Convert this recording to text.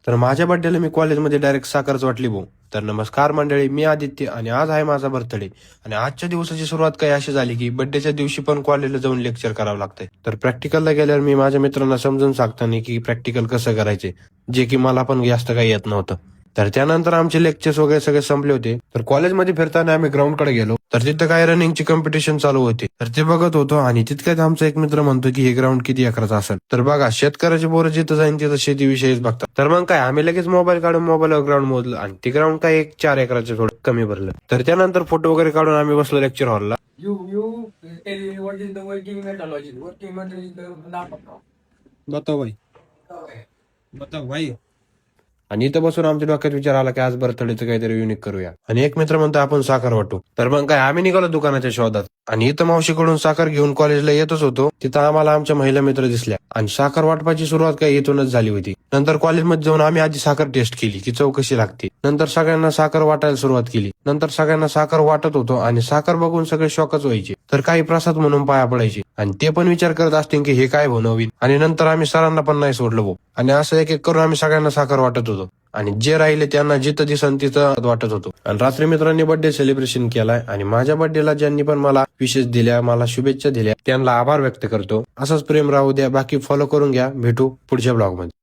तर माझ्या बर्थडेला मी कॉलेजमध्ये डायरेक्ट साखरच वाटली भाऊ. तर नमस्कार मंडळी, मी आदित्य आणि आज आहे माझा बर्थडे. आणि आजच्या दिवसाची सुरुवात काही अशी झाली की बर्थडेच्या दिवशी पण कॉलेजला जाऊन लेक्चर करावं लागतंय. तर प्रॅक्टिकलला गेल्यावर मी माझ्या मित्रांना समजून सांगताना की प्रॅक्टिकल कसं करायचे, जे की मला पण जास्त काही येत नव्हतं. तर त्यानंतर आमचे लेक्चर्स वगैरे सगळे संपले होते. तर कॉलेजमध्ये फिरताना आम्ही ग्राउंडकडे गेलो. तर तिथं काय रनिंगची कॉम्पिटिशन चालू होती. तर ते बघत होतो आणि तितक्यात आमचा एक मित्र म्हणतो की हे ग्राउंड किती एकराचं असेल. तर बघा, शेतकऱ्याचे पोरं जिथं जाईन तिथं शेतीविषयीच बघतात. तर मग काय, आम्ही लगेच मोबाईल काढून मोबाईलवर ग्राउंड मोजलं आणि ते ग्राउंड काय 4 एकराचे थोडं कमी भरलं. तर त्यानंतर फोटो वगैरे काढून आम्ही बसलो लेक्चर हॉलला. You tell me what is the working methodology? Working method is the laptop. बताओ भाई, बताओ भाई. आणि इथं बसून आमच्या डोक्यात विचार आला की आज बर्थडेचं काहीतरी युनिक करूया. आणि एक मित्र म्हणतो आपण साखर वाटू. तर मग काय, आम्ही निघालो दुकानाच्या शोधात. आणि इथं मावशीकडून साखर घेऊन कॉलेजला येतच होतो, तिथं आम्हाला आमच्या महिला मित्र दिसल्या. आणि साखर वाटपाची सुरुवात काही इथूनच झाली होती. नंतर कॉलेजमध्ये जाऊन आम्ही आधी साखर टेस्ट केली की चव कशी लागते. नंतर सगळ्यांना साखर वाटायला सुरुवात केली. नंतर सगळ्यांना साखर वाटत होतो आणि साखर बघून सगळे शॉकच व्हायचे. तर काही प्रसाद म्हणून पाया पडायचे आणि ते पण विचार करत असतील की हे काय बनवीन. आणि नंतर आम्ही सरांना पण नाही सोडलं भाऊ. आणि असं एक एक करून आम्ही सगळ्यांना साखर वाटत होतो. आणि जे राहिले त्यांना जिथं दिसन तिथं वाटत होतो. आणि रात्री मित्रांनी बर्थडे सेलिब्रेशन केलाय. आणि माझ्या बर्थडेला ज्यांनी पण मला विशेष दिल्या, मला शुभेच्छा दिल्या, त्यांना आभार व्यक्त करतो. असंच प्रेम राहू द्या. बाकी फॉलो करून घ्या. भेटू पुढच्या ब्लॉग मध्ये.